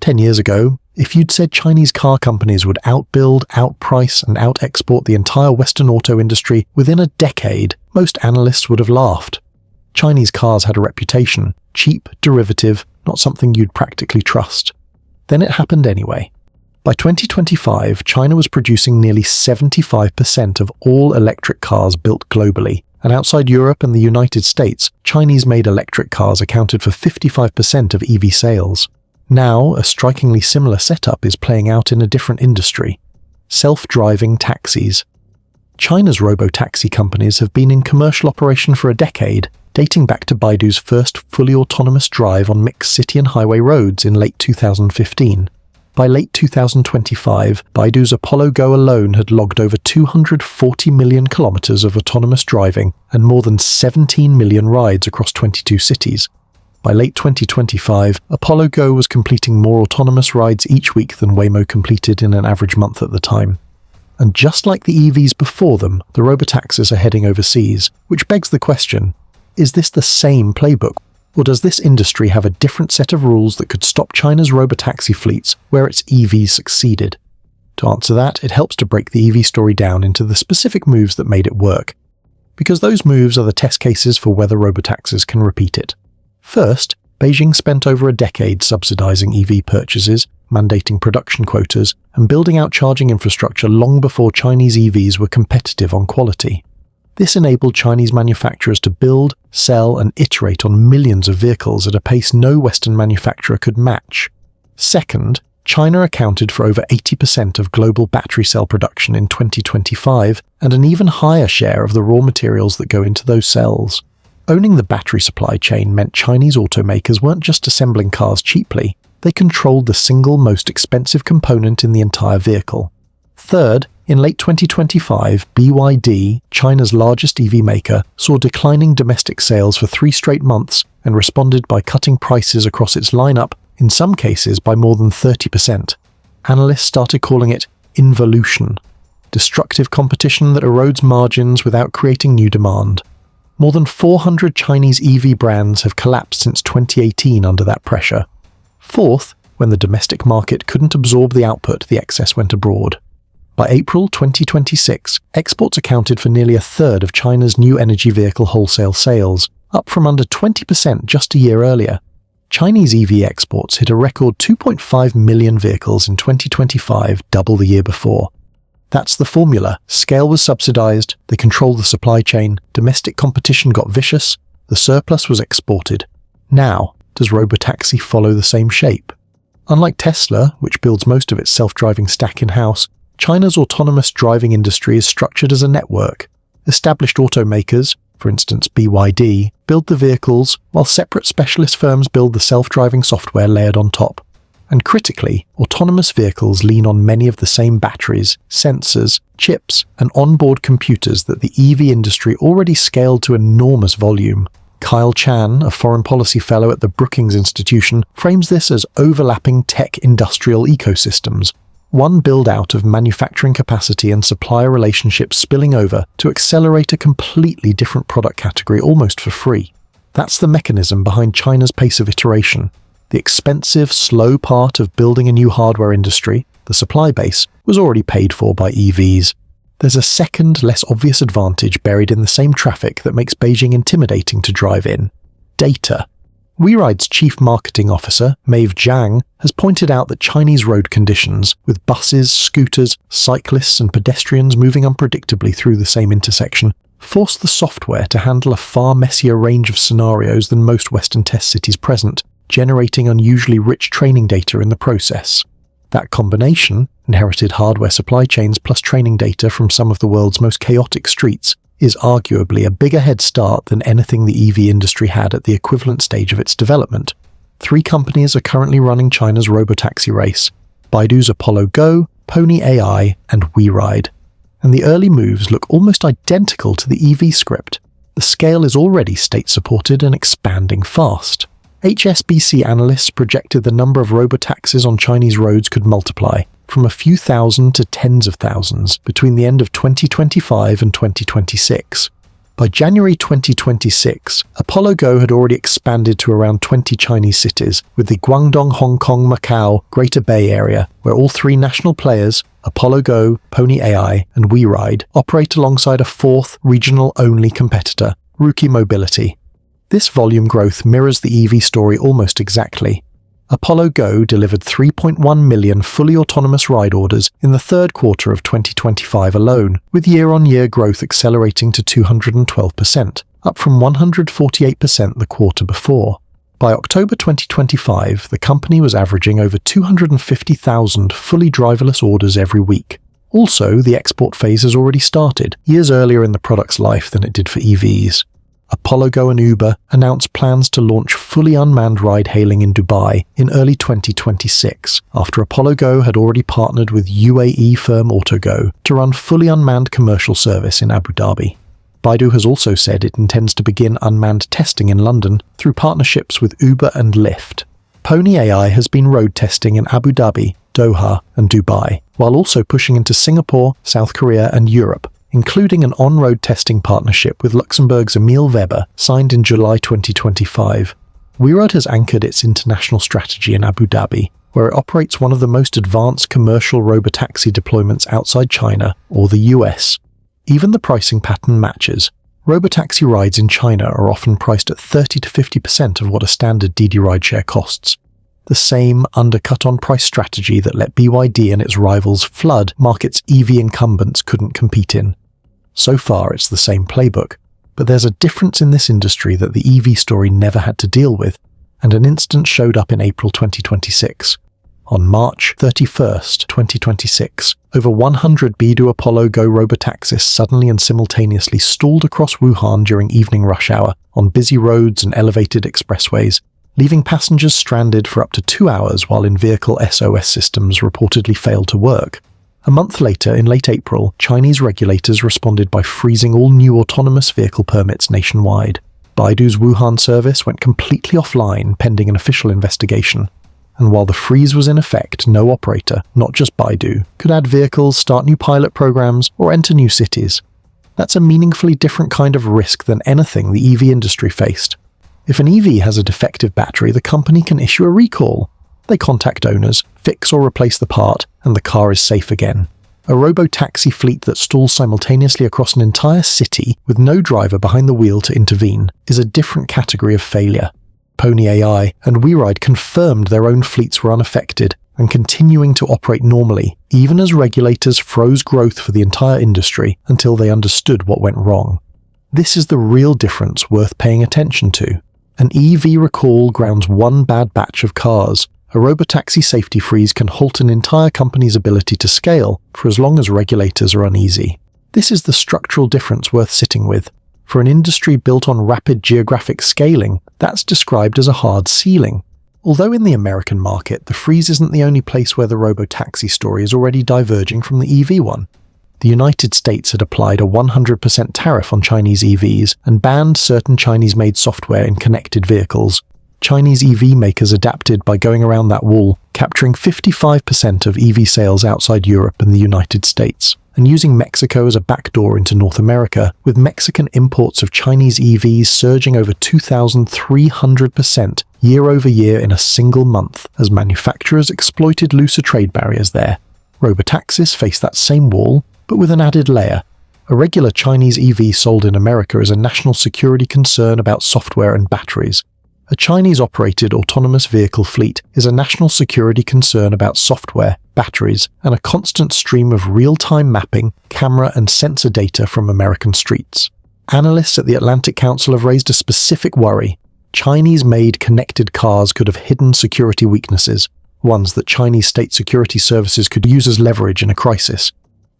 10 years ago, if you'd said Chinese car companies would outbuild, outprice, and out-export the entire Western auto industry within a decade, most analysts would have laughed. Chinese cars had a reputation, cheap, derivative, not something you'd practically trust. Then it happened anyway. By 2025, China was producing nearly 75% of all electric cars built globally, and outside Europe and the United States, Chinese-made electric cars accounted for 55% of EV sales. Now, a strikingly similar setup is playing out in a different industry: self-driving taxis. China's robotaxi companies have been in commercial operation for a decade, dating back to Baidu's first fully autonomous drive on mixed city and highway roads in late 2015. By late 2025, Baidu's Apollo Go alone had logged over 240 million kilometers of autonomous driving and more than 17 million rides across 22 cities. By late 2025, Apollo Go was completing more autonomous rides each week than Waymo completed in an average month at the time. And just like the EVs before them, the robotaxis are heading overseas, which begs the question, is this the same playbook? Or does this industry have a different set of rules that could stop China's robotaxi fleets where its EVs succeeded? To answer that, it helps to break the EV story down into the specific moves that made it work, because those moves are the test cases for whether robotaxis can repeat it. First, Beijing spent over a decade subsidizing EV purchases, mandating production quotas, and building out charging infrastructure long before Chinese EVs were competitive on quality. This enabled Chinese manufacturers to build, sell, and iterate on millions of vehicles at a pace no Western manufacturer could match. Second, China accounted for over 80% of global battery cell production in 2025, and an even higher share of the raw materials that go into those cells. Owning the battery supply chain meant Chinese automakers weren't just assembling cars cheaply, they controlled the single most expensive component in the entire vehicle. Third, in late 2025, BYD, China's largest EV maker, saw declining domestic sales for 3 straight months and responded by cutting prices across its lineup, in some cases by more than 30%. Analysts started calling it involution, destructive competition that erodes margins without creating new demand. More than 400 Chinese EV brands have collapsed since 2018 under that pressure. Fourth, when the domestic market couldn't absorb the output, the excess went abroad. By April 2026, exports accounted for nearly a third of China's new energy vehicle wholesale sales, up from under 20% just a year earlier. Chinese EV exports hit a record 2.5 million vehicles in 2025, double the year before. That's the formula. Scale was subsidized, they controlled the supply chain, domestic competition got vicious, the surplus was exported. Now, does robotaxi follow the same shape? Unlike Tesla, which builds most of its self-driving stack in-house, China's autonomous driving industry is structured as a network. Established automakers, for instance BYD, build the vehicles, while separate specialist firms build the self-driving software layered on top. And critically, autonomous vehicles lean on many of the same batteries, sensors, chips, and onboard computers that the EV industry already scaled to enormous volume. Kyle Chan, a foreign policy fellow at the Brookings Institution, frames this as overlapping tech-industrial ecosystems, one build-out of manufacturing capacity and supplier relationships spilling over to accelerate a completely different product category almost for free. That's the mechanism behind China's pace of iteration. The expensive, slow part of building a new hardware industry, the supply base, was already paid for by EVs. There's a second, less obvious advantage buried in the same traffic that makes Beijing intimidating to drive in: data. WeRide's chief marketing officer, Maeve Zhang, has pointed out that Chinese road conditions, with buses, scooters, cyclists and pedestrians moving unpredictably through the same intersection, force the software to handle a far messier range of scenarios than most Western test cities present, generating unusually rich training data in the process. That combination, inherited hardware supply chains plus training data from some of the world's most chaotic streets, is arguably a bigger head start than anything the EV industry had at the equivalent stage of its development. 3 companies are currently running China's robotaxi race: Baidu's Apollo Go, Pony AI, and WeRide. And the early moves look almost identical to the EV script. The scale is already state-supported and expanding fast. HSBC analysts projected the number of robotaxis on Chinese roads could multiply, from a few thousand to tens of thousands, between the end of 2025 and 2026. By January 2026, Apollo Go had already expanded to around 20 Chinese cities, with the Guangdong, Hong Kong, Macau, Greater Bay Area, where all three national players, Apollo Go, Pony AI, and WeRide, operate alongside a fourth, regional-only competitor, Rookie Mobility. This volume growth mirrors the EV story almost exactly. Apollo Go delivered 3.1 million fully autonomous ride orders in the third quarter of 2025 alone, with year-on-year growth accelerating to 212%, up from 148% the quarter before. By October 2025, the company was averaging over 250,000 fully driverless orders every week. Also, the export phase has already started, years earlier in the product's life than it did for EVs. Apollo Go and Uber announced plans to launch fully unmanned ride-hailing in Dubai in early 2026, after Apollo Go had already partnered with UAE firm AutoGo to run fully unmanned commercial service in Abu Dhabi. Baidu has also said it intends to begin unmanned testing in London through partnerships with Uber and Lyft. Pony AI has been road testing in Abu Dhabi, Doha, and Dubai, while also pushing into Singapore, South Korea, and Europe, including an on-road testing partnership with Luxembourg's Emil Weber, signed in July 2025. WeRide has anchored its international strategy in Abu Dhabi, where it operates one of the most advanced commercial robotaxi deployments outside China or the US. Even the pricing pattern matches. Robotaxi rides in China are often priced at 30 to 50% of what a standard DiDi rideshare costs. The same undercut-on-price strategy that let BYD and its rivals flood markets EV incumbents couldn't compete in. So far, it's the same playbook, but there's a difference in this industry that the EV story never had to deal with, and an instance showed up in April 2026. On March 31st, 2026, over 100 Baidu Apollo Go robotaxis suddenly and simultaneously stalled across Wuhan during evening rush hour on busy roads and elevated expressways, leaving passengers stranded for up to 2 hours while in-vehicle SOS systems reportedly failed to work. A month later, in late April, Chinese regulators responded by freezing all new autonomous vehicle permits nationwide. Baidu's Wuhan service went completely offline pending an official investigation. And while the freeze was in effect, no operator, not just Baidu, could add vehicles, start new pilot programs, or enter new cities. That's a meaningfully different kind of risk than anything the EV industry faced. If an EV has a defective battery, the company can issue a recall. They contact owners, fix or replace the part, and the car is safe again. A robotaxi fleet that stalls simultaneously across an entire city with no driver behind the wheel to intervene is a different category of failure. Pony AI and WeRide confirmed their own fleets were unaffected and continuing to operate normally, even as regulators froze growth for the entire industry until they understood what went wrong. This is the real difference worth paying attention to. An EV recall grounds one bad batch of cars. A robotaxi safety freeze can halt an entire company's ability to scale for as long as regulators are uneasy. This is the structural difference worth sitting with. For an industry built on rapid geographic scaling, that's described as a hard ceiling. Although in the American market, the freeze isn't the only place where the robotaxi story is already diverging from the EV one. The United States had applied a 100% tariff on Chinese EVs and banned certain Chinese-made software in connected vehicles. Chinese EV makers adapted by going around that wall, capturing 55% of EV sales outside Europe and the United States, and using Mexico as a backdoor into North America, with Mexican imports of Chinese EVs surging over 2,300% year-over-year in a single month as manufacturers exploited looser trade barriers there. Robotaxis face that same wall, but with an added layer. A regular Chinese EV sold in America is a national security concern about software and batteries. A Chinese-operated autonomous vehicle fleet is a national security concern about software, batteries, and a constant stream of real-time mapping, camera and sensor data from American streets. Analysts at the Atlantic Council have raised a specific worry. Chinese-made connected cars could have hidden security weaknesses, ones that Chinese state security services could use as leverage in a crisis.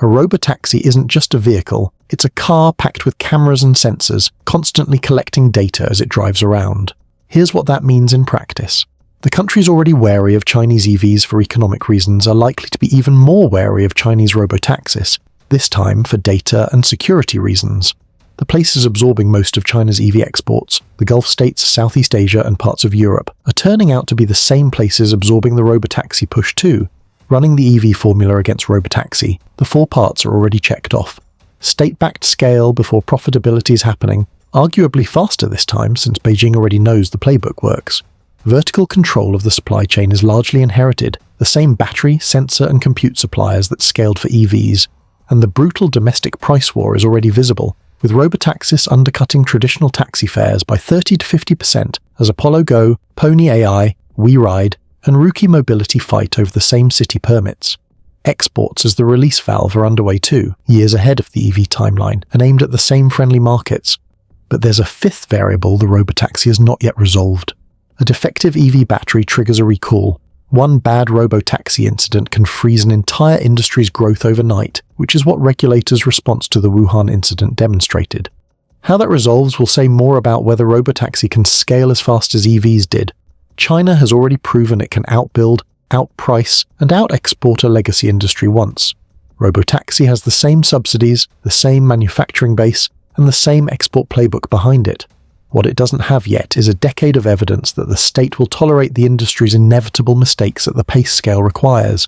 A robotaxi isn't just a vehicle, it's a car packed with cameras and sensors, constantly collecting data as it drives around. Here's what that means in practice. The countries already wary of Chinese EVs for economic reasons are likely to be even more wary of Chinese robotaxis, this time for data and security reasons. The places absorbing most of China's EV exports, the Gulf states, Southeast Asia and parts of Europe, are turning out to be the same places absorbing the robotaxi push too. Running the EV formula against robotaxi, the 4 parts are already checked off. State-backed scale before profitability is happening, arguably faster this time since Beijing already knows the playbook works. Vertical control of the supply chain is largely inherited, the same battery, sensor and compute suppliers that scaled for EVs, and the brutal domestic price war is already visible, with Robotaxis undercutting traditional taxi fares by 30 to 50% as Apollo Go, Pony AI, WeRide, and Rookie Mobility fight over the same city permits. Exports as the release valve are underway too, years ahead of the EV timeline, and aimed at the same friendly markets. But there's a fifth variable the Robotaxi has not yet resolved. A defective EV battery triggers a recall. One bad Robotaxi incident can freeze an entire industry's growth overnight, which is what regulators' response to the Wuhan incident demonstrated. How that resolves will say more about whether Robotaxi can scale as fast as EVs did. China has already proven it can outbuild, outprice, and out-export a legacy industry once. Robotaxi has the same subsidies, the same manufacturing base, and the same export playbook behind it. What it doesn't have yet is a decade of evidence that the state will tolerate the industry's inevitable mistakes at the pace scale requires.